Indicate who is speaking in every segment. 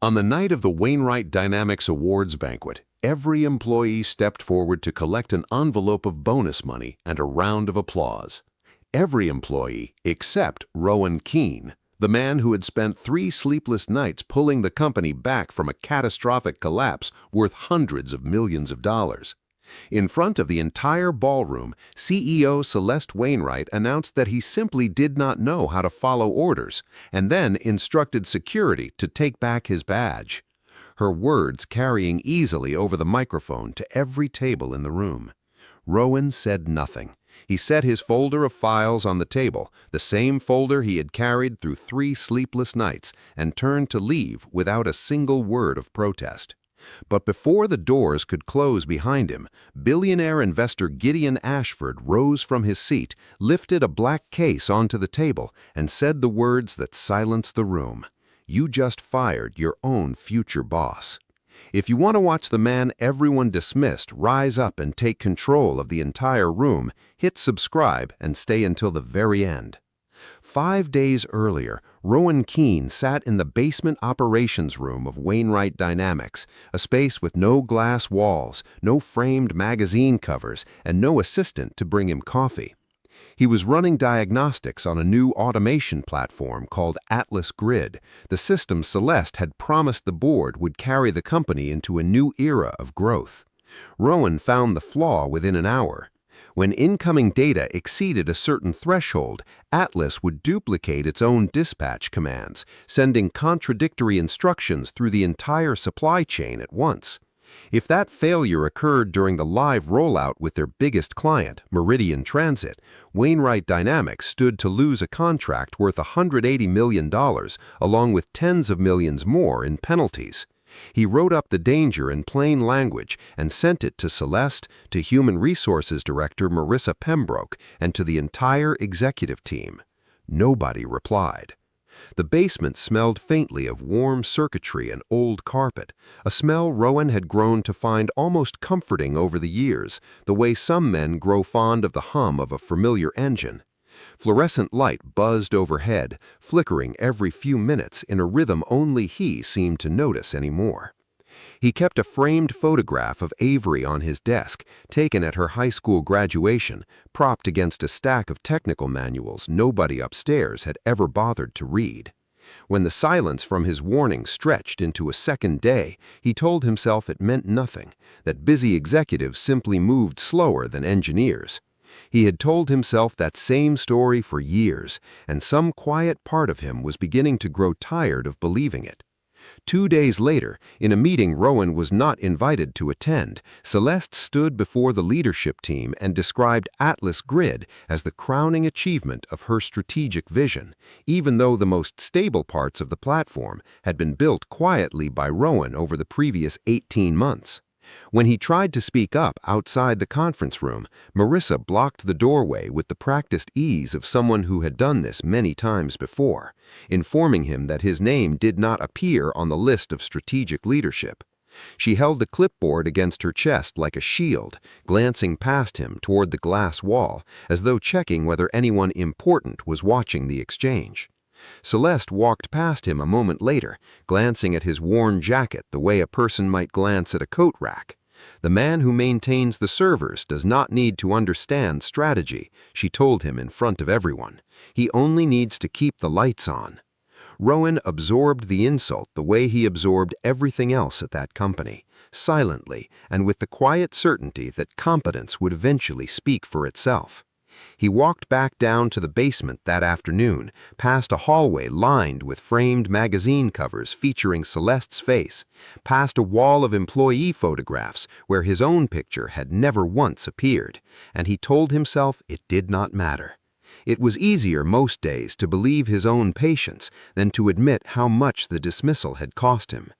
Speaker 1: On the night of the Wainwright Dynamics Awards banquet, every employee stepped forward to collect an envelope of bonus money and a round of applause. Every employee except Rowan Keane, the man who had spent 3 sleepless nights pulling the company back from a catastrophic collapse worth hundreds of millions of dollars. In front of the entire ballroom, CEO Celeste Wainwright announced that he simply did not know how to follow orders, and then instructed security to take back his badge. Her words carrying easily over the microphone to every table in the room. Rowan said nothing. He set his folder of files on the table, the same folder he had carried through 3 sleepless nights, and turned to leave without a single word of protest. But before the doors could close behind him, billionaire investor Gideon Ashford rose from his seat, lifted a black case onto the table, and said the words that silenced the room. "You just fired your own future boss." If you want to watch the man everyone dismissed rise up and take control of the entire room, hit subscribe and stay until the very end. 5 days earlier, Rowan Keane sat in the basement operations room of Wainwright Dynamics, a space with no glass walls, no framed magazine covers, and no assistant to bring him coffee. He was running diagnostics on a new automation platform called Atlas Grid, the system Celeste had promised the board would carry the company into a new era of growth. Rowan found the flaw within an hour. When incoming data exceeded a certain threshold, Atlas would duplicate its own dispatch commands, sending contradictory instructions through the entire supply chain at once. If that failure occurred during the live rollout with their biggest client, Meridian Transit, Wainwright Dynamics stood to lose a contract worth $180 million, along with tens of millions more in penalties. He wrote up the danger in plain language and sent it to Celeste, to Human Resources Director Marissa Pembroke, and to the entire executive team. Nobody replied. The basement smelled faintly of warm circuitry and old carpet, a smell Rowan had grown to find almost comforting over the years, the way some men grow fond of the hum of a familiar engine. Fluorescent light buzzed overhead, flickering every few minutes in a rhythm only he seemed to notice anymore. He kept a framed photograph of Avery on his desk, taken at her high school graduation, propped against a stack of technical manuals nobody upstairs had ever bothered to read. When the silence from his warning stretched into a second day, he told himself it meant nothing, that busy executives simply moved slower than engineers. He had told himself that same story for years, and some quiet part of him was beginning to grow tired of believing it. 2 days later, in a meeting Rowan was not invited to attend, Celeste stood before the leadership team and described Atlas Grid as the crowning achievement of her strategic vision, even though the most stable parts of the platform had been built quietly by Rowan over the previous 18 months. When he tried to speak up outside the conference room, Marissa blocked the doorway with the practiced ease of someone who had done this many times before, informing him that his name did not appear on the list of strategic leadership. She held the clipboard against her chest like a shield, glancing past him toward the glass wall, as though checking whether anyone important was watching the exchange. Celeste walked past him a moment later, glancing at his worn jacket the way a person might glance at a coat rack. "The man who maintains the servers does not need to understand strategy," she told him in front of everyone. "He only needs to keep the lights on." Rowan absorbed the insult the way he absorbed everything else at that company, silently and with the quiet certainty that competence would eventually speak for itself. He walked back down to the basement that afternoon, past a hallway lined with framed magazine covers featuring Celeste's face, past a wall of employee photographs where his own picture had never once appeared, and he told himself it did not matter. It was easier most days to believe his own patience than to admit how much the dismissal had cost him.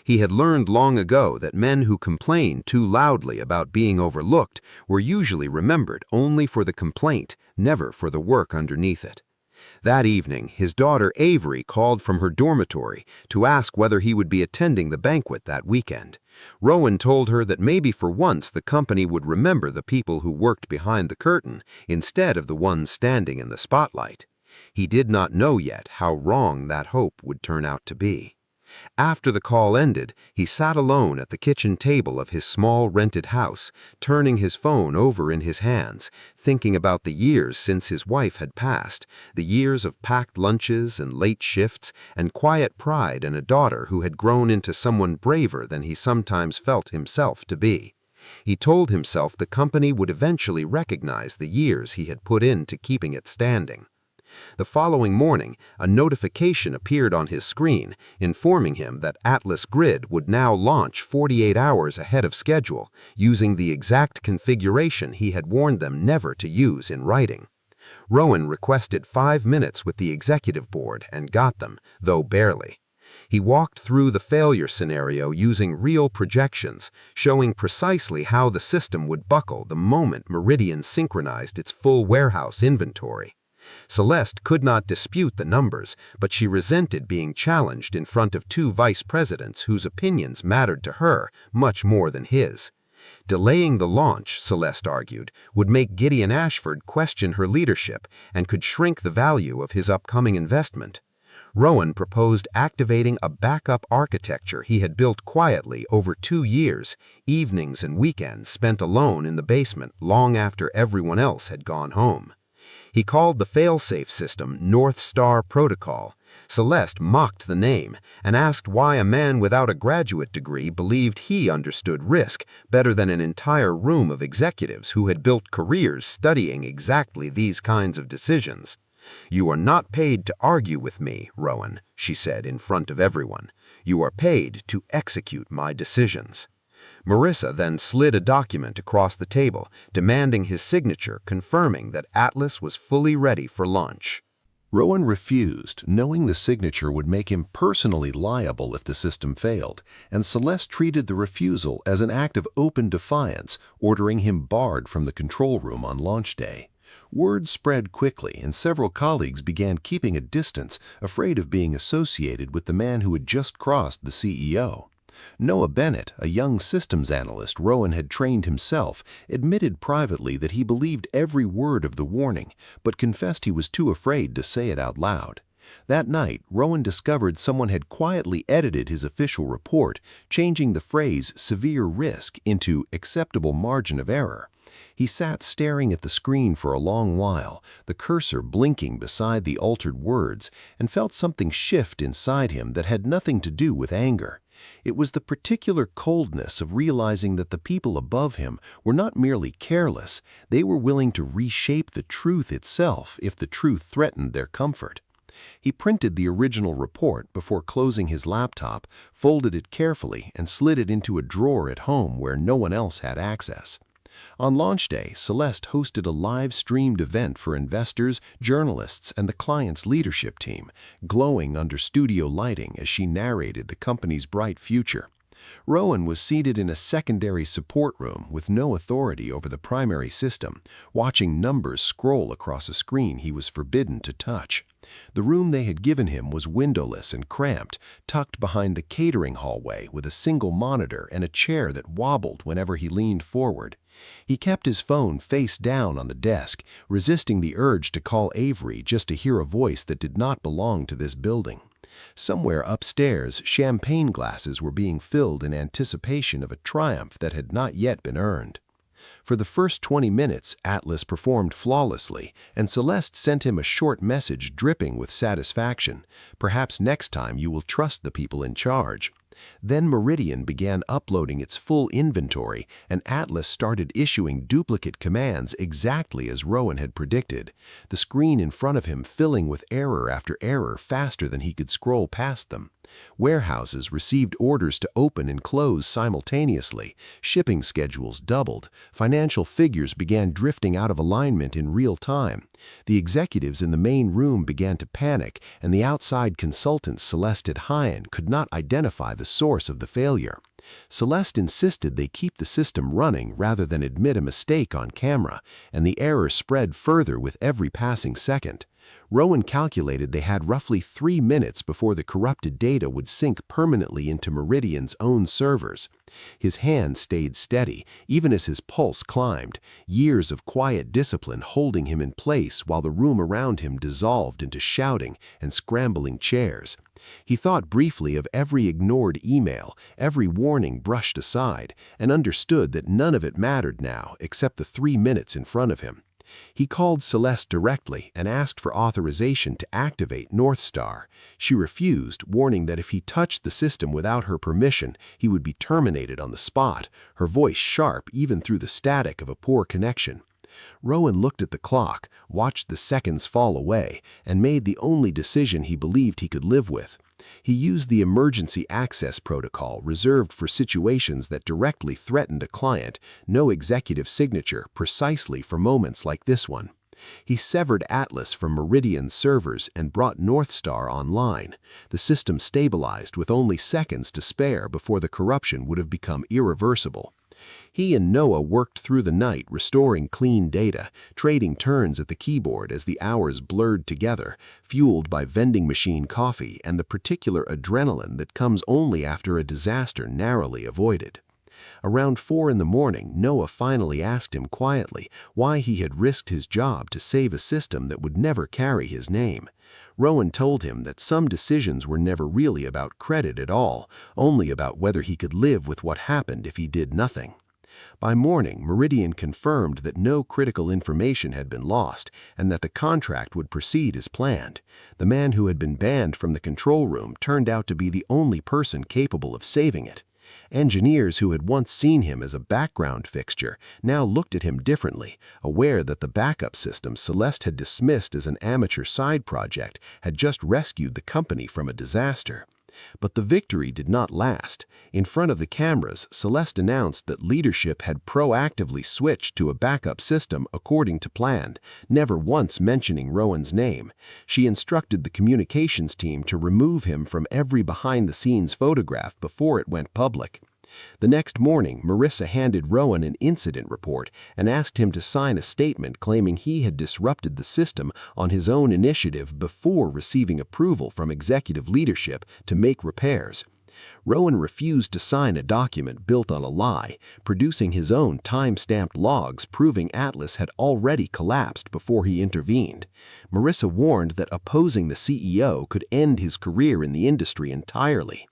Speaker 1: He had learned long ago that men who complained too loudly about being overlooked were usually remembered only for the complaint, never for the work underneath it. That evening, his daughter Avery called from her dormitory to ask whether he would be attending the banquet that weekend. Rowan told her that maybe for once the company would remember the people who worked behind the curtain instead of the ones standing in the spotlight. He did not know yet how wrong that hope would turn out to be.
Speaker 2: After the call ended, he sat alone at the kitchen table of his small rented house, turning his phone over in his hands, thinking about the years since his wife had passed, the years of packed lunches and late shifts and quiet pride in a daughter who had grown into someone braver than he sometimes felt himself to be. He told himself the company would eventually recognize the years he had put into keeping it standing. The following morning, a notification appeared on his screen, informing him that Atlas Grid would now launch 48 hours ahead of schedule, using the exact configuration he had warned them never to use in writing. Rowan requested 5 minutes with the executive board and got them, though barely. He walked through the failure scenario using real projections, showing precisely how the system would buckle the moment Meridian synchronized its full warehouse inventory. Celeste could not dispute the numbers, but she resented being challenged in front of two vice presidents whose opinions mattered to her much more than his. Delaying the launch, Celeste argued, would make Gideon Ashford question her leadership and could shrink the value of his upcoming investment. Rowan proposed activating a backup architecture he had built quietly over 2 years, evenings and weekends spent alone in the basement long after everyone else had gone home. He called the fail-safe system North Star Protocol. Celeste mocked the name and asked why a man without a graduate degree believed he understood risk better than an entire room of executives who had built careers studying exactly these kinds of decisions. "You are not paid to argue with me, Rowan," she said in front of everyone. "You are paid to execute my decisions." Marissa then slid a document across the table, demanding his signature, confirming that Atlas was fully ready for launch.
Speaker 1: Rowan refused, knowing the signature would make him personally liable if the system failed, and Celeste treated the refusal as an act of open defiance, ordering him barred from the control room on launch day. Word spread quickly, and several colleagues began keeping a distance, afraid of being associated with the man who had just crossed the CEO. Noah Bennett, a young systems analyst Rowan had trained himself, admitted privately that he believed every word of the warning, but confessed he was too afraid to say it out loud. That night, Rowan discovered someone had quietly edited his official report, changing the phrase severe risk into acceptable margin of error. He sat staring at the screen for a long while, the cursor blinking beside the altered words, and felt something shift inside him that had nothing to do with anger. It was the particular coldness of realizing that the people above him were not merely careless, they were willing to reshape the truth itself if the truth threatened their comfort. He printed the original report before closing his laptop, folded it carefully, and slid it into a drawer at home where no one else had access. On launch day, Celeste hosted a live-streamed event for investors, journalists, and the client's leadership team, glowing under studio lighting as she narrated the company's bright future. Rowan was seated in a secondary support room with no authority over the primary system, watching numbers scroll across a screen he was forbidden to touch. The room they had given him was windowless and cramped, tucked behind the catering hallway with a single monitor and a chair that wobbled whenever he leaned forward. He kept his phone face down on the desk, resisting the urge to call Avery just to hear a voice that did not belong to this building. Somewhere upstairs, champagne glasses were being filled in anticipation of a triumph that had not yet been earned. For the first 20 minutes, Atlas performed flawlessly, and Celeste sent him a short message dripping with satisfaction. "Perhaps next time you will trust the people in charge." Then Meridian began uploading its full inventory, and Atlas started issuing duplicate commands exactly as Rowan had predicted, the screen in front of him filling with error after error faster than he could scroll past them. Warehouses received orders to open and close simultaneously, shipping schedules doubled, financial figures began drifting out of alignment in real time. The executives in the main room began to panic, and the outside consultants Celeste had hired could not identify the source of the failure. Celeste insisted they keep the system running rather than admit a mistake on camera, and the error spread further with every passing second.
Speaker 2: Rowan calculated they had roughly 3 minutes before the corrupted data would sink permanently into Meridian's own servers. His hand stayed steady, even as his pulse climbed, years of quiet discipline holding him in place while the room around him dissolved into shouting and scrambling chairs. He thought briefly of every ignored email, every warning brushed aside, and understood that none of it mattered now except the 3 minutes in front of him. He called Celeste directly and asked for authorization to activate North Star. She refused, warning that if he touched the system without her permission, he would be terminated on the spot, her voice sharp even through the static of a poor connection. Rowan looked at the clock, watched the seconds fall away, and made the only decision he believed he could live with. He used the emergency access protocol reserved for situations that directly threatened a client, no executive signature, precisely for moments like this one. He severed Atlas from Meridian's servers and brought North Star online. The system stabilized with only seconds to spare before the corruption would have become irreversible. He and Noah worked through the night restoring clean data, trading turns at the keyboard as the hours blurred together, fueled by vending machine coffee and the particular adrenaline that comes only after a disaster narrowly avoided. Around 4 in the morning, Noah finally asked him quietly why he had risked his job to save a system that would never carry his name. Rowan told him that some decisions were never really about credit at all, only about whether he could live with what happened if he did nothing. By morning, Meridian confirmed that no critical information had been lost and that the contract would proceed as planned. The man who had been banned from the control room turned out to be the only person capable of saving it. Engineers who had once seen him as a background fixture now looked at him differently, aware that the backup system Celeste had dismissed as an amateur side project had just rescued the company from a disaster. But the victory did not last. In front of the cameras, Celeste announced that leadership had proactively switched to a backup system according to plan, never once mentioning Rowan's name. She instructed the communications team to remove him from every behind-the-scenes photograph before it went public. The next morning, Marissa handed Rowan an incident report and asked him to sign a statement claiming he had disrupted the system on his own initiative before receiving approval from executive leadership to make repairs. Rowan refused to sign a document built on a lie, producing his own time-stamped logs proving Atlas had already collapsed before he intervened. Marissa warned that opposing the CEO could end his career in the industry entirely.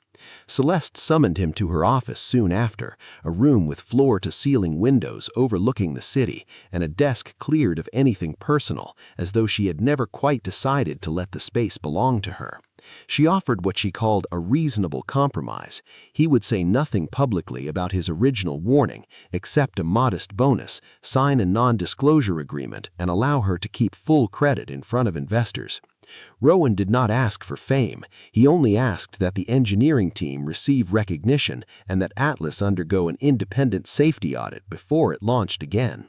Speaker 2: Celeste summoned him to her office soon after, a room with floor-to-ceiling windows overlooking the city and a desk cleared of anything personal, as though she had never quite decided to let the space belong to her. She offered what she called a reasonable compromise. He would say nothing publicly about his original warning, accept a modest bonus, sign a non-disclosure agreement, and allow her to keep full credit in front of investors. Rowan did not ask for fame. He only asked that the engineering team receive recognition and that Atlas undergo an independent safety audit before it launched again.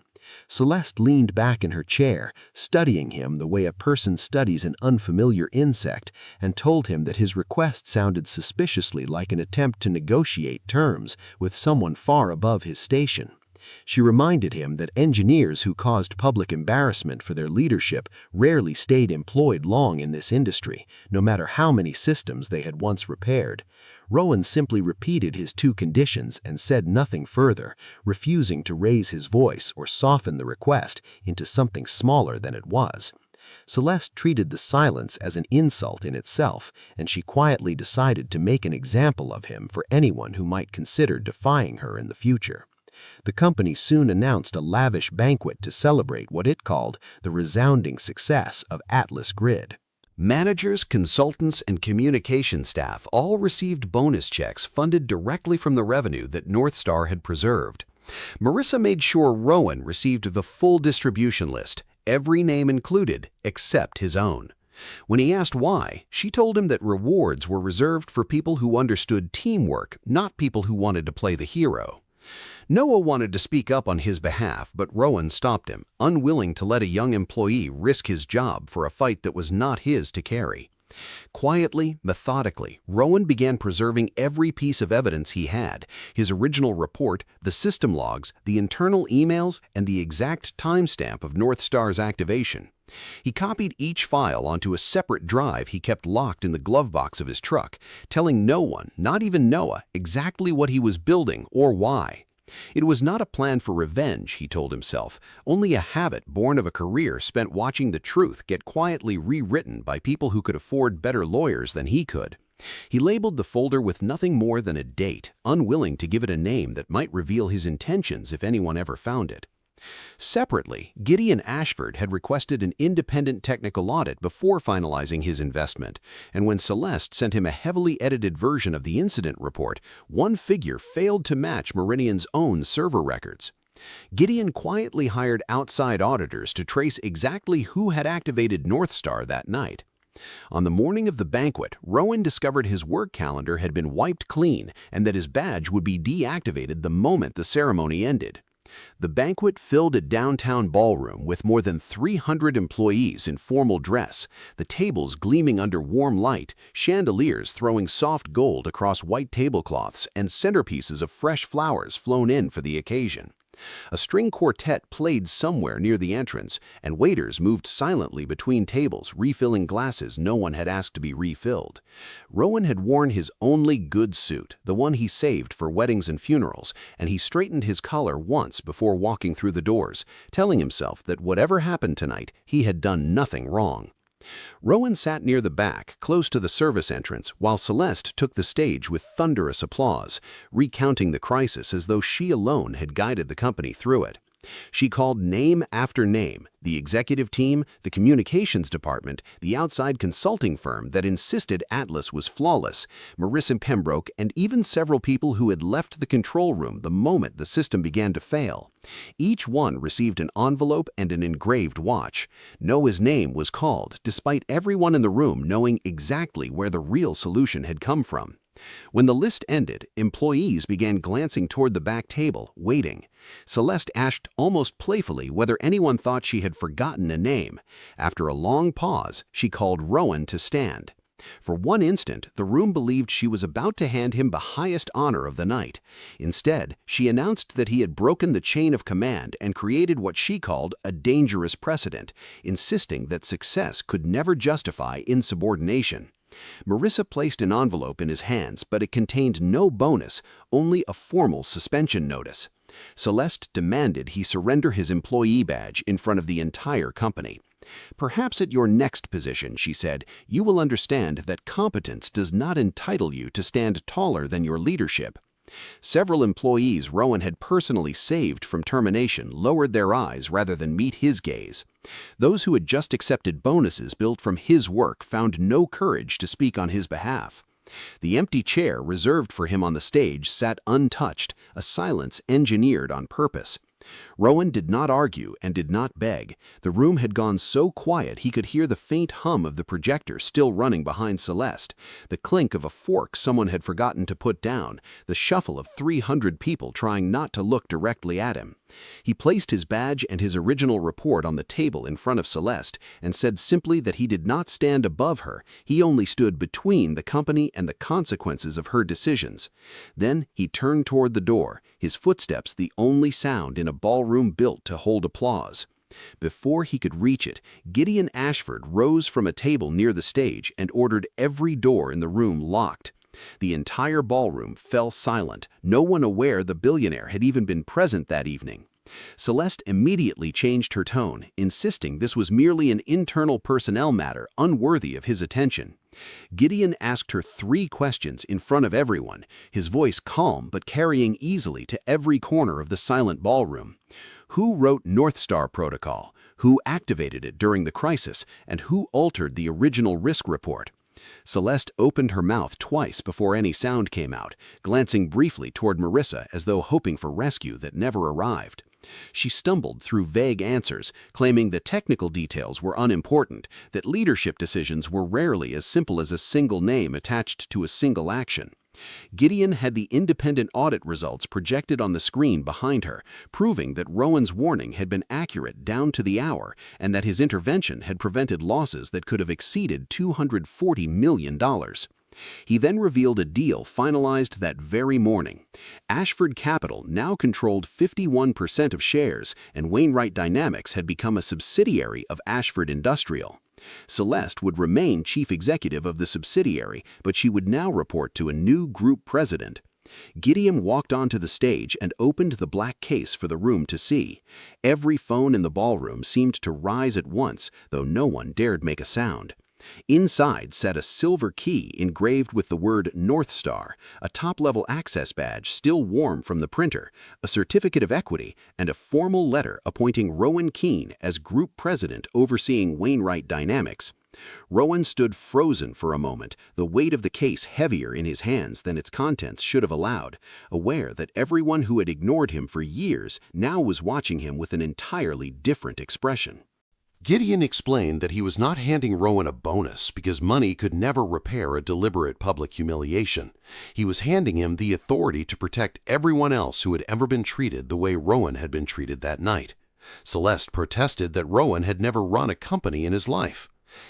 Speaker 2: Celeste leaned back in her chair, studying him the way a person studies an unfamiliar insect, and told him that his request sounded suspiciously like an attempt to negotiate terms with someone far above his station. She reminded him that engineers who caused public embarrassment for their leadership rarely stayed employed long in this industry, no matter how many systems they had once repaired. Rowan simply repeated his 2 conditions and said nothing further, refusing to raise his voice or soften the request into something smaller than it was. Celeste treated the silence as an insult in itself, and she quietly decided to make an example of him for anyone who might consider defying her in the future. The company soon announced a lavish banquet to celebrate what it called the resounding success of Atlas Grid.
Speaker 3: Managers, consultants, and communication staff all received bonus checks funded directly from the revenue that North Star had preserved. Marissa made sure Rowan received the full distribution list, every name included except his own. When he asked why, she told him that rewards were reserved for people who understood teamwork, not people who wanted to play the hero. Noah wanted to speak up on his behalf, but Rowan stopped him, unwilling to let a young employee risk his job for a fight that was not his to carry. Quietly, methodically, Rowan began preserving every piece of evidence he had: his original report, the system logs, the internal emails, and the exact timestamp of North Star's activation. He copied each file onto a separate drive he kept locked in the glove box of his truck, telling no one, not even Noah, exactly what he was building or why. It was not a plan for revenge, he told himself, only a habit born of a career spent watching the truth get quietly rewritten by people who could afford better lawyers than he could. He labeled the folder with nothing more than a date, unwilling to give it a name that might reveal his intentions if anyone ever found it. Separately, Gideon Ashford had requested an independent technical audit before finalizing his investment, and when Celeste sent him a heavily edited version of the incident report, one figure failed to match Meridian's own server records. Gideon quietly hired outside auditors to trace exactly who had activated Northstar that night. On the morning of the banquet, Rowan discovered his work calendar had been wiped clean and that his badge would be deactivated the moment the ceremony ended. The banquet filled a downtown ballroom with more than 300 employees in formal dress, the tables gleaming under warm light, chandeliers throwing soft gold across white tablecloths, and centerpieces of fresh flowers flown in for the occasion. A string quartet played somewhere near the entrance, and waiters moved silently between tables, refilling glasses no one had asked to be refilled. Rowan had worn his only good suit, the one he saved for weddings and funerals, and he straightened his collar once before walking through the doors, telling himself that whatever happened tonight, he had done nothing wrong. Rowan sat near the back, close to the service entrance, while Celeste took the stage with thunderous applause, recounting the crisis as though she alone had guided the company through it. She called name after name, the executive team, the communications department, the outside consulting firm that insisted Atlas was flawless, Marissa Pembroke, and even several people who had left the control room the moment the system began to fail. Each one received an envelope and an engraved watch. Noah's name was called, despite everyone in the room knowing exactly where the real solution had come from. When the list ended, employees began glancing toward the back table, waiting. Celeste asked almost playfully whether anyone thought she had forgotten a name. After a long pause, she called Rowan to stand. For one instant, the room believed she was about to hand him the highest honor of the night. Instead, she announced that he had broken the chain of command and created what she called a dangerous precedent, insisting that success could never justify insubordination. Marissa placed an envelope in his hands, but it contained no bonus, only a formal suspension notice. Celeste demanded he surrender his employee badge in front of the entire company. "Perhaps at your next position," she said, "you will understand that competence does not entitle you to stand taller than your leadership." Several employees Rowan had personally saved from termination lowered their eyes rather than meet his gaze. Those who had just accepted bonuses built from his work found no courage to speak on his behalf. The empty chair reserved for him on the stage sat untouched, a silence engineered on purpose. Rowan did not argue and did not beg. The room had gone so quiet he could hear the faint hum of the projector still running behind Celeste, the clink of a fork someone had forgotten to put down, the shuffle of 300 people trying not to look directly at him. He placed his badge and his original report on the table in front of Celeste and said simply that he did not stand above her, he only stood between the company and the consequences of her decisions. Then he turned toward the door, his footsteps the only sound in a ballroom built to hold applause. Before he could reach it, Gideon Ashford rose from a table near the stage and ordered every door in the room locked. The entire ballroom fell silent, no one aware the billionaire had even been present that evening. Celeste immediately changed her tone, insisting this was merely an internal personnel matter unworthy of his attention. Gideon asked her 3 questions in front of everyone, his voice calm but carrying easily to every corner of the silent ballroom. Who wrote Northstar Protocol? Who activated it during the crisis? And who altered the original risk report? Celeste opened her mouth twice before any sound came out, glancing briefly toward Marissa as though hoping for rescue that never arrived. She stumbled through vague answers, claiming the technical details were unimportant, that leadership decisions were rarely as simple as a single name attached to a single action. Gideon had the independent audit results projected on the screen behind her, proving that Rowan's warning had been accurate down to the hour and that his intervention had prevented losses that could have exceeded $240 million. He then revealed a deal finalized that very morning. Ashford Capital now controlled 51% of shares, and Wainwright Dynamics had become a subsidiary of Ashford Industrial. Celeste would remain chief executive of the subsidiary, but she would now report to a new group president. Gideon walked onto the stage and opened the black case for the room to see. Every phone in the ballroom seemed to rise at once, though no one dared make a sound. Inside sat a silver key engraved with the word North Star, a top-level access badge still warm from the printer, a certificate of equity, and a formal letter appointing Rowan Keene as group president overseeing Wainwright Dynamics. Rowan stood frozen for a moment, the weight of the case heavier in his hands than its contents should have allowed, aware that everyone who had ignored him for years now was watching him with an entirely different expression.
Speaker 1: Gideon explained that he was not handing Rowan a bonus because money could never repair a deliberate public humiliation. He was handing him the authority to protect everyone else who had ever been treated the way Rowan had been treated that night. Celeste protested that Rowan had never run a company in his life.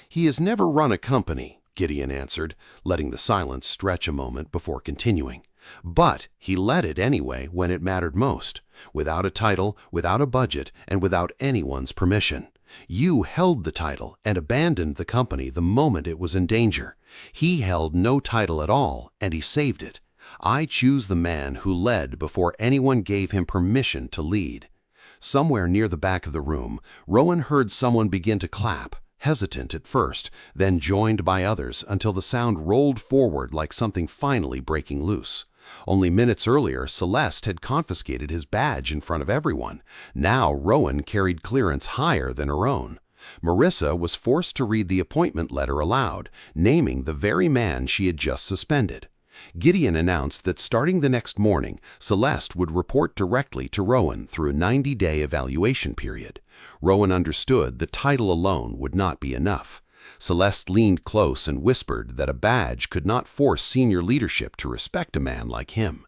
Speaker 1: "He has never run a company," Gideon answered, letting the silence stretch a moment before continuing. "But he led it anyway when it mattered most, without a title, without a budget, and without anyone's permission. You held the title and abandoned the company the moment it was in danger. He held no title at all, and he saved it. I choose the man who led before anyone gave him permission to lead." Somewhere near the back of the room, Rowan heard someone begin to clap, hesitant at first, then joined by others until the sound rolled forward like something finally breaking loose. Only minutes earlier, Celeste had confiscated his badge in front of everyone. Now Rowan carried clearance higher than her own. Marissa was forced to read the appointment letter aloud, naming the very man she had just suspended. Gideon announced that starting the next morning, Celeste would report directly to Rowan through a 90-day evaluation period. Rowan understood the title alone would not be enough. Celeste leaned close and whispered that a badge could not force senior leadership to respect a man like him.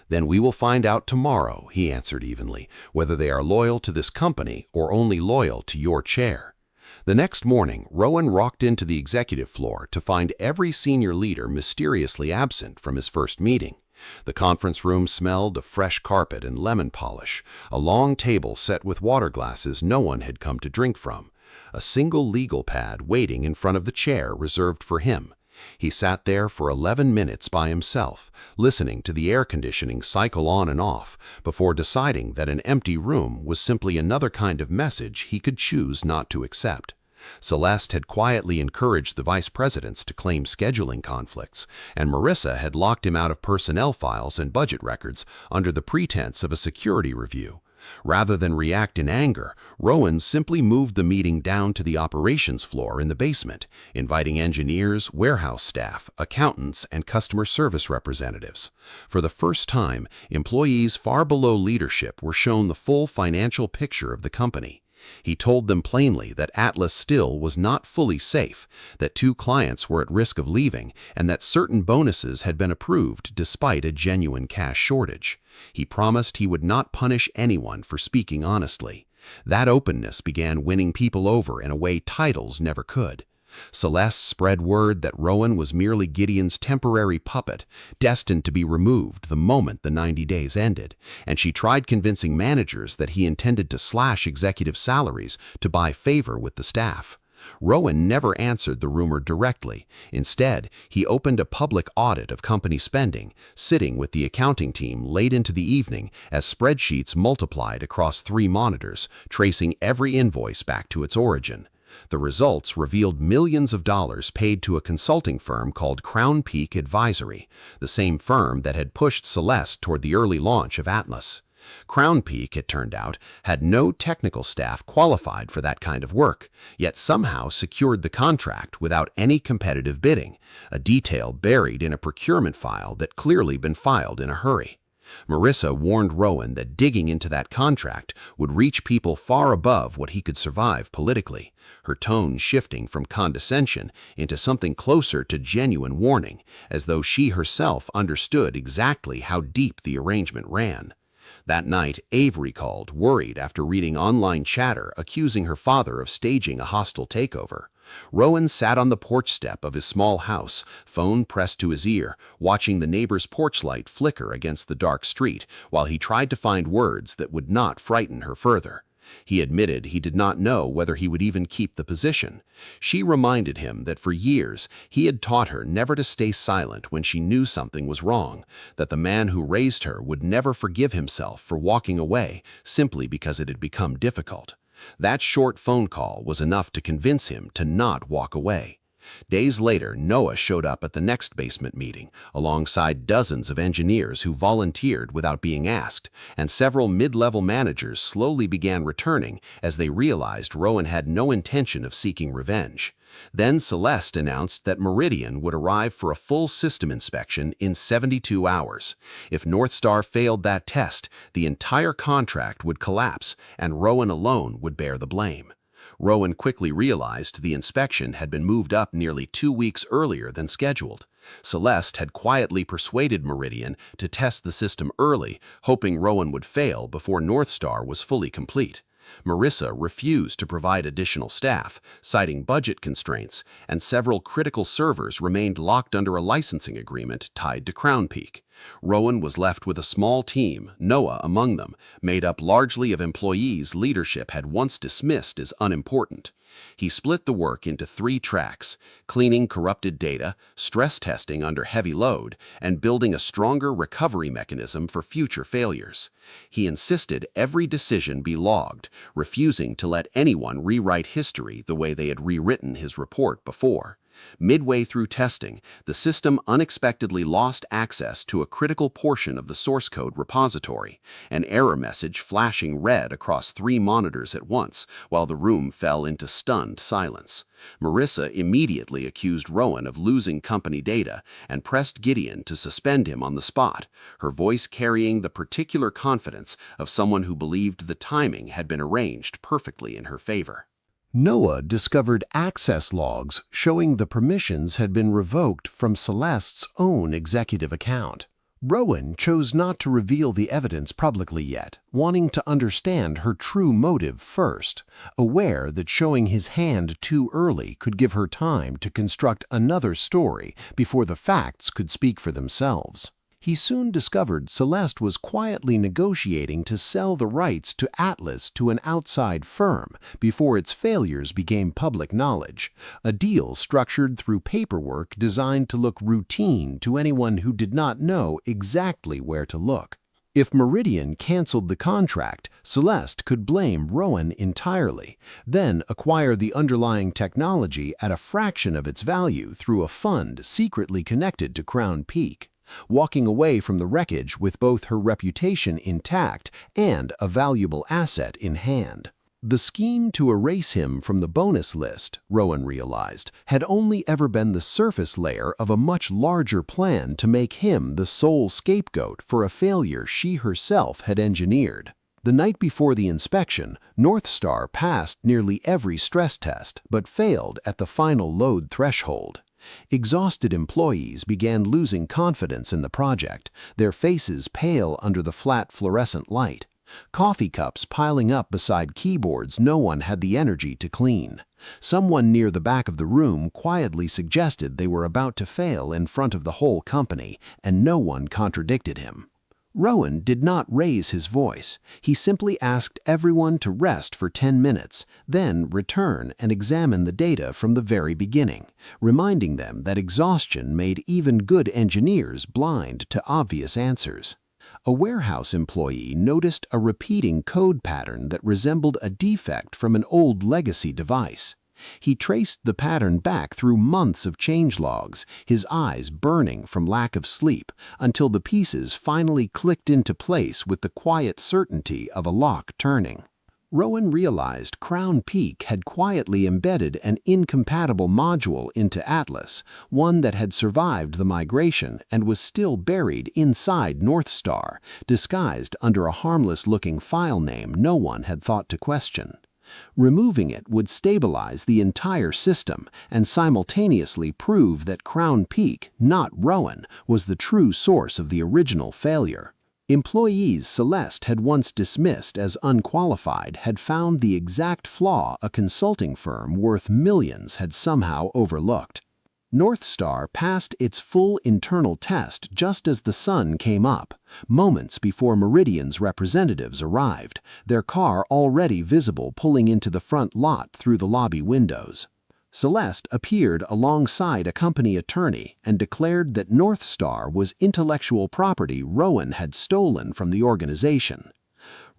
Speaker 1: "Then we will find out tomorrow," he answered evenly, "whether they are loyal to this company or only loyal to your chair." The next morning, Rowan walked into the executive floor to find every senior leader mysteriously absent from his first meeting. The conference room smelled of fresh carpet and lemon polish, a long table set with water glasses no one had come to drink from, a single legal pad waiting in front of the chair reserved for him. He sat there for 11 minutes by himself, listening to the air conditioning cycle on and off, before deciding that an empty room was simply another kind of message he could choose not to accept. Celeste had quietly encouraged the vice presidents to claim scheduling conflicts, and Marissa had locked him out of personnel files and budget records under the pretense of a security review. Rather than react in anger, Rowan simply moved the meeting down to the operations floor in the basement, inviting engineers, warehouse staff, accountants, and customer service representatives. For the first time, employees far below leadership were shown the full financial picture of the company. He told them plainly that Atlas still was not fully safe, that 2 clients were at risk of leaving, and that certain bonuses had been approved despite a genuine cash shortage. He promised he would not punish anyone for speaking honestly. That openness began winning people over in a way titles never could. Celeste spread word that Rowan was merely Gideon's temporary puppet, destined to be removed the moment the 90 days ended, and she tried convincing managers that he intended to slash executive salaries to buy favor with the staff. Rowan never answered the rumor directly. Instead, he opened a public audit of company spending, sitting with the accounting team late into the evening as spreadsheets multiplied across 3 monitors, tracing every invoice back to its origin. The results revealed millions of dollars paid to a consulting firm called Crown Peak Advisory, the same firm that had pushed Celeste toward the early launch of Atlas. Crown Peak, it turned out, had no technical staff qualified for that kind of work, yet somehow secured the contract without any competitive bidding, a detail buried in a procurement file that clearly been filed in a hurry. Marissa warned Rowan that digging into that contract would reach people far above what he could survive politically, her tone shifting from condescension into something closer to genuine warning, as though she herself understood exactly how deep the arrangement ran. That night, Avery called, worried after reading online chatter accusing her father of staging a hostile takeover.
Speaker 3: Rowan sat on the porch step of his small house, phone pressed to his ear, watching the neighbor's porch light flicker against the dark street while he tried to find words that would not frighten her further. He admitted he did not know whether he would even keep the position. She reminded him that for years he had taught her never to stay silent when she knew something was wrong, that the man who raised her would never forgive himself for walking away simply because it had become difficult. That short phone call was enough to convince him to not walk away. Days later, Noah showed up at the next basement meeting, alongside dozens of engineers who volunteered without being asked, and several mid-level managers slowly began returning as they realized Rowan had no intention of seeking revenge. Then Celeste announced that Meridian would arrive for a full system inspection in 72 hours. If North Star failed that test, the entire contract would collapse, and Rowan alone would bear the blame. Rowan quickly realized the inspection had been moved up nearly 2 weeks earlier than scheduled. Celeste had quietly persuaded Meridian to test the system early, hoping Rowan would fail before North Star was fully complete. Marissa refused to provide additional staff, citing budget constraints, and several critical servers remained locked under a licensing agreement tied to Crown Peak. Rowan was left with a small team, Noah among them, made up largely of employees leadership had once dismissed as unimportant. He split the work into 3 tracks: cleaning corrupted data, stress testing under heavy load, and building a stronger recovery mechanism for future failures. He insisted every decision be logged, refusing to let anyone rewrite history the way they had rewritten his report before. Midway through testing, the system unexpectedly lost access to a critical portion of the source code repository, an error message flashing red across 3 monitors at once while the room fell into stunned silence. Marissa immediately accused Rowan of losing company data and pressed Gideon to suspend him on the spot, her voice carrying the particular confidence of someone who believed the timing had been arranged perfectly in her favor.
Speaker 1: Noah discovered access logs showing the permissions had been revoked from Celeste's own executive account. Rowan chose not to reveal the evidence publicly yet, wanting to understand her true motive first, aware that showing his hand too early could give her time to construct another story before the facts could speak for themselves. He soon discovered Celeste was quietly negotiating to sell the rights to Atlas to an outside firm before its failures became public knowledge, a deal structured through paperwork designed to look routine to anyone who did not know exactly where to look. If Meridian canceled the contract, Celeste could blame Rowan entirely, then acquire the underlying technology at a fraction of its value through a fund secretly connected to Crown Peak, walking away from the wreckage with both her reputation intact and a valuable asset in hand. The scheme to erase him from the bonus list, Rowan realized, had only ever been the surface layer of a much larger plan to make him the sole scapegoat for a failure she herself had engineered. The night before the inspection, North Star passed nearly every stress test but failed at the final load threshold. Exhausted employees began losing confidence in the project, their faces pale under the flat fluorescent light. Coffee cups piling up beside keyboards no one had the energy to clean. Someone near the back of the room quietly suggested they were about to fail in front of the whole company, and no one contradicted him. Rowan did not raise his voice. He simply asked everyone to rest for 10 minutes, then return and examine the data from the very beginning, reminding them that exhaustion made even good engineers blind to obvious answers. A warehouse employee noticed a repeating code pattern that resembled a defect from an old legacy device. He traced the pattern back through months of changelogs, his eyes burning from lack of sleep, until the pieces finally clicked into place with the quiet certainty of a lock turning. Rowan realized Crown Peak had quietly embedded an incompatible module into Atlas, one that had survived the migration and was still buried inside North Star, disguised under a harmless-looking file name no one had thought to question. Removing it would stabilize the entire system and simultaneously prove that Crown Peak, not Rowan, was the true source of the original failure.
Speaker 3: Employees Celeste had once dismissed as unqualified had found the exact flaw a consulting firm worth millions had somehow overlooked. North Star passed its full internal test just as the sun came up, moments before Meridian's representatives arrived, their car already visible pulling into the front lot through the lobby windows. Celeste appeared alongside a company attorney and declared that North Star was intellectual property Rowan had stolen from the organization.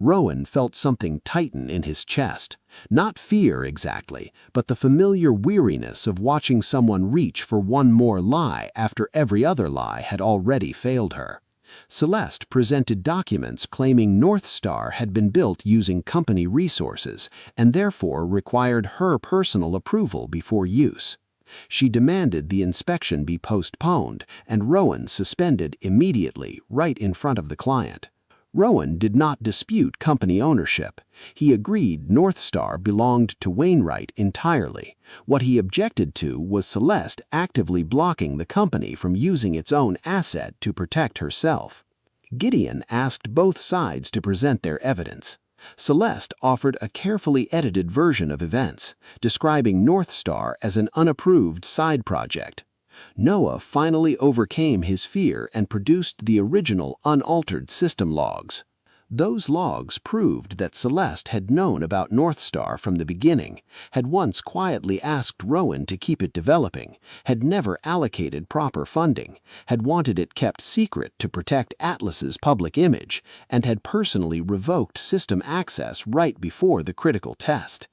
Speaker 3: Rowan felt something tighten in his chest. Not fear exactly, but the familiar weariness of watching someone reach for one more lie after every other lie had already failed her. Celeste presented documents claiming North Star had been built using company resources and therefore required her personal approval before use. She demanded the inspection be postponed and Rowan suspended immediately right in front of the client. Rowan did not dispute company ownership. He agreed North Star belonged to Wainwright entirely. What he objected to was Celeste actively blocking the company from using its own asset to protect herself. Gideon asked both sides to present their evidence. Celeste offered a carefully edited version of events, describing North Star as an unapproved side project. Noah finally overcame his fear and produced the original unaltered system logs. Those logs proved that Celeste had known about North Star from the beginning, had once quietly asked Rowan to keep it developing, had never allocated proper funding, had wanted it kept secret to protect Atlas's public image, and had personally revoked system access right before the critical test.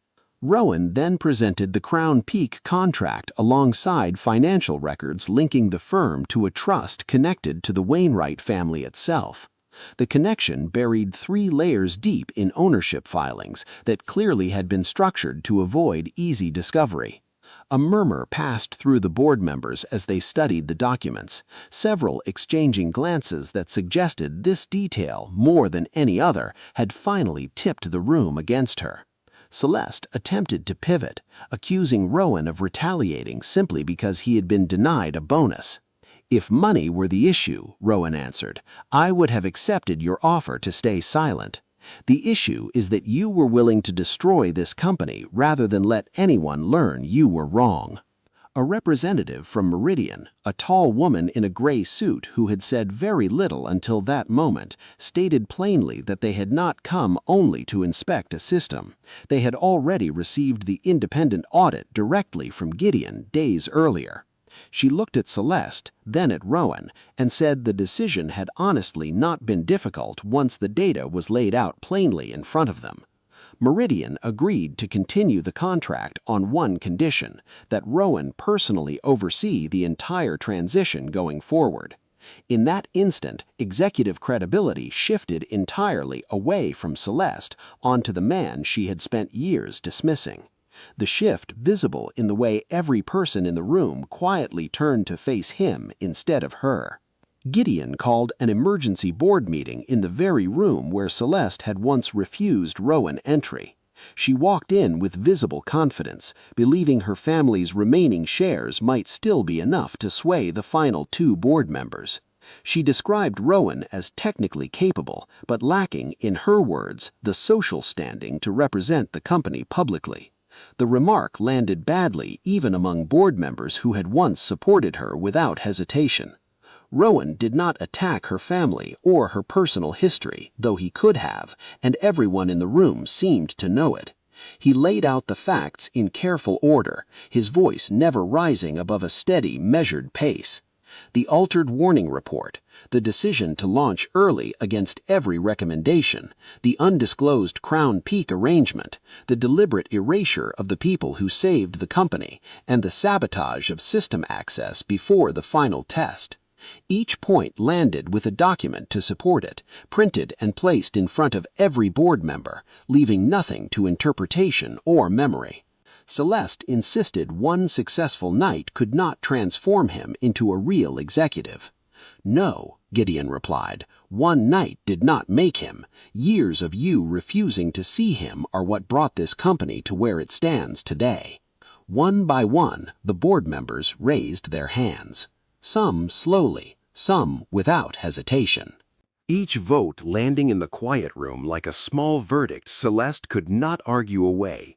Speaker 3: Rowan then presented the Crown Peak contract alongside financial records linking the firm to a trust connected to the Wainwright family itself. The connection buried 3 layers deep in ownership filings that clearly had been structured to avoid easy discovery. A murmur passed through the board members as they studied the documents, several exchanging glances that suggested this detail, more than any other, had finally tipped the room against her. Celeste attempted to pivot, accusing Rowan of retaliating simply because he had been denied a bonus. "If money were the issue," Rowan answered, "I would have accepted your offer to stay silent. The issue is that you were willing to destroy this company rather than let anyone learn you were wrong." A representative from Meridian, a tall woman in a gray suit who had said very little until that moment, stated plainly that they had not come only to inspect a system. They had already received the independent audit directly from Gideon days earlier. She looked at Celeste, then at Rowan, and said the decision had honestly not been difficult once the data was laid out plainly in front of them. Meridian agreed to continue the contract on one condition, that Rowan personally oversee the entire transition going forward. In that instant, executive credibility shifted entirely away from Celeste onto the man she had spent years dismissing. The shift visible in the way every person in the room quietly turned to face him instead of her. Gideon called an emergency board meeting in the very room where Celeste had once refused Rowan entry. She walked in with visible confidence, believing her family's remaining shares might still be enough to sway the final 2 board members. She described Rowan as technically capable, but lacking, in her words, the social standing to represent the company publicly. The remark landed badly even among board members who had once supported her without hesitation. Rowan did not attack her family or her personal history, though he could have, and everyone in the room seemed to know it. He laid out the facts in careful order, his voice never rising above a steady, measured pace. The altered warning report, the decision to launch early against every recommendation, the undisclosed Crown Peak arrangement, the deliberate erasure of the people who saved the company, and the sabotage of system access before the final test. Each point landed with a document to support it, printed and placed in front of every board member, leaving nothing to interpretation or memory. Celeste insisted one successful night could not transform him into a real executive. "No," Gideon replied, "one night did not make him. Years of you refusing to see him are what brought this company to where it stands today." One by one, the board members raised their hands. Some slowly, some without hesitation. Each vote landing in the quiet room like a small verdict Celeste could not argue away.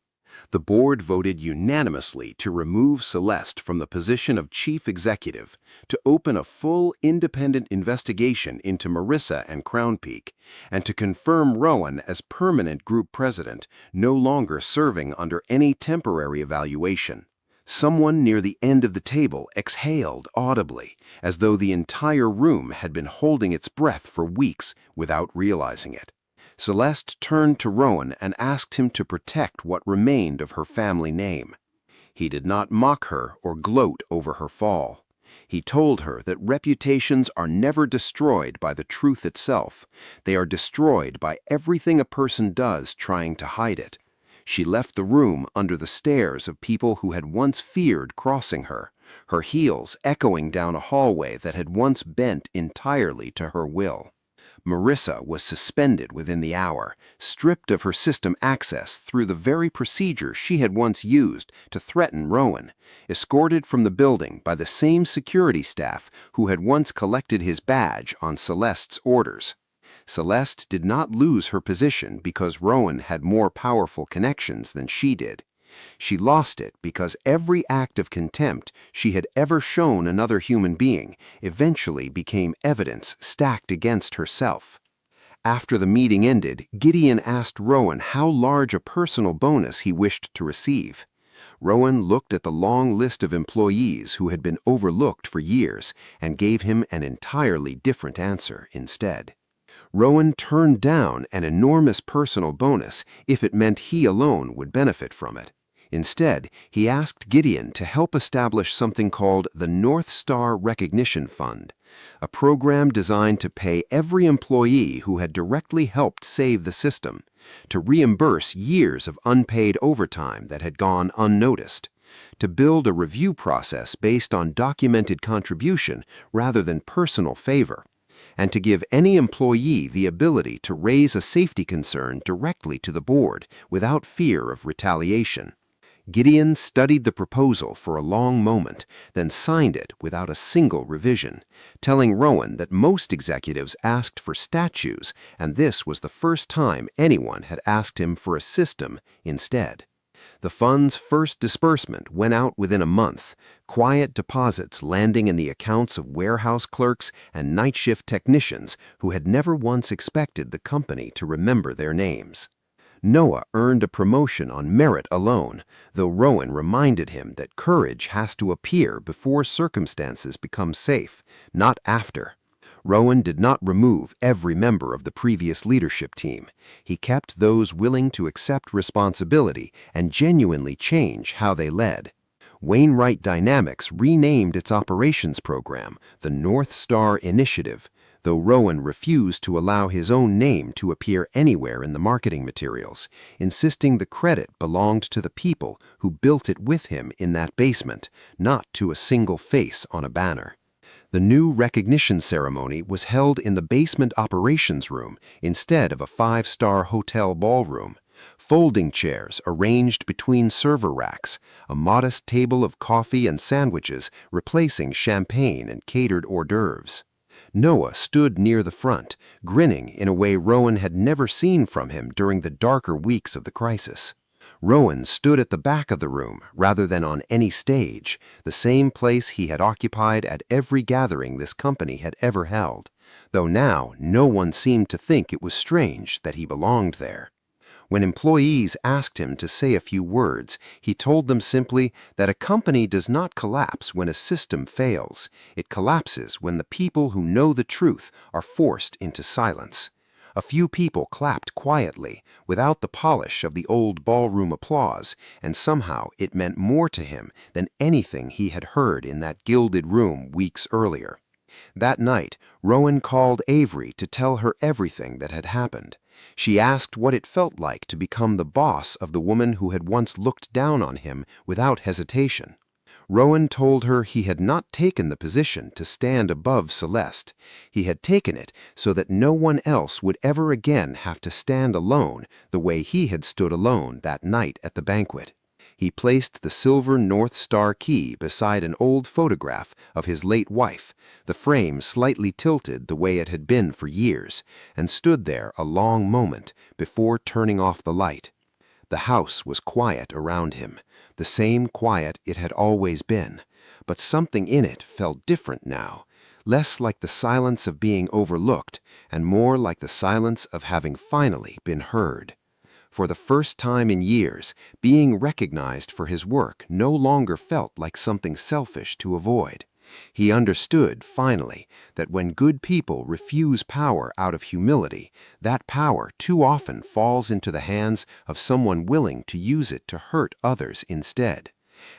Speaker 3: The board voted unanimously to remove Celeste from the position of chief executive, to open a full independent investigation into Marissa and Crown Peak, and to confirm Rowan as permanent group president, no longer serving under any temporary evaluation. Someone near the end of the table exhaled audibly, as though the entire room had been holding its breath for weeks without realizing it. Celeste turned to Rowan and asked him to protect what remained of her family name. He did not mock her or gloat over her fall. He told her that reputations are never destroyed by the truth itself. They are destroyed by everything a person does trying to hide it. She left the room under the stares of people who had once feared crossing her, her heels echoing down a hallway that had once bent entirely to her will. Marissa was suspended within the hour, stripped of her system access through the very procedure she had once used to threaten Rowan, escorted from the building by the same security staff who had once collected his badge on Celeste's orders. Celeste did not lose her position because Rowan had more powerful connections than she did. She lost it because every act of contempt she had ever shown another human being eventually became evidence stacked against herself. After the meeting ended, Gideon asked Rowan how large a personal bonus he wished to receive. Rowan looked at the long list of employees who had been overlooked for years and gave him an entirely different answer instead. Rowan turned down an enormous personal bonus if it meant he alone would benefit from it. Instead, he asked Gideon to help establish something called the North Star Recognition Fund, a program designed to pay every employee who had directly helped save the system, to reimburse years of unpaid overtime that had gone unnoticed, to build a review process based on documented contribution rather than personal favor, and to give any employee the ability to raise a safety concern directly to the board without fear of retaliation. Gideon studied the proposal for a long moment, then signed it without a single revision, telling Rowan that most executives asked for statues, and this was the first time anyone had asked him for a system instead. The fund's first disbursement went out within a month, quiet deposits landing in the accounts of warehouse clerks and night shift technicians who had never once expected the company to remember their names. Noah earned a promotion on merit alone, though Rowan reminded him that courage has to appear before circumstances become safe, not after. Rowan did not remove every member of the previous leadership team. He kept those willing to accept responsibility and genuinely change how they led. Wainwright Dynamics renamed its operations program the North Star Initiative, though Rowan refused to allow his own name to appear anywhere in the marketing materials, insisting the credit belonged to the people who built it with him in that basement, not to a single face on a banner. The new recognition ceremony was held in the basement operations room instead of a five-star hotel ballroom. Folding chairs arranged between server racks, a modest table of coffee and sandwiches replacing champagne and catered hors d'oeuvres. Noah stood near the front, grinning in a way Rowan had never seen from him during the darker weeks of the crisis. Rowan stood at the back of the room rather than on any stage, the same place he had occupied at every gathering this company had ever held, though now no one seemed to think it was strange that he belonged there. When employees asked him to say a few words, he told them simply that a company does not collapse when a system fails. It collapses when the people who know the truth are forced into silence. A few people clapped quietly, without the polish of the old ballroom applause, and somehow it meant more to him than anything he had heard in that gilded room weeks earlier. That night, Rowan called Avery to tell her everything that had happened. She asked what it felt like to become the boss of the woman who had once looked down on him without hesitation. Rowan told her he had not taken the position to stand above Celeste. He had taken it so that no one else would ever again have to stand alone the way he had stood alone that night at the banquet.
Speaker 2: He placed the silver North Star key beside an old photograph of his late wife, the frame slightly tilted the way it had been for years, and stood there a long moment before turning off the light. The house was quiet around him, the same quiet it had always been, but something in it felt different now, less like the silence of being overlooked and more like the silence of having finally been heard. For the first time in years, being recognized for his work no longer felt like something selfish to avoid. He understood, finally, that when good people refuse power out of humility, that power too often falls into the hands of someone willing to use it to hurt others instead,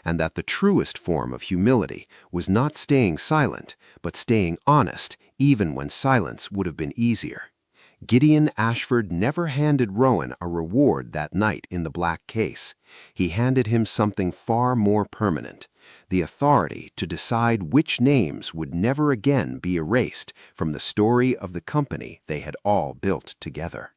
Speaker 2: and that the truest form of humility was not staying silent, but staying honest even when silence would have been easier. Gideon Ashford never handed Rowan a reward that night in the black case. He handed him something far more permanent, the authority to decide which names would never again be erased from the story of the company they had all built together.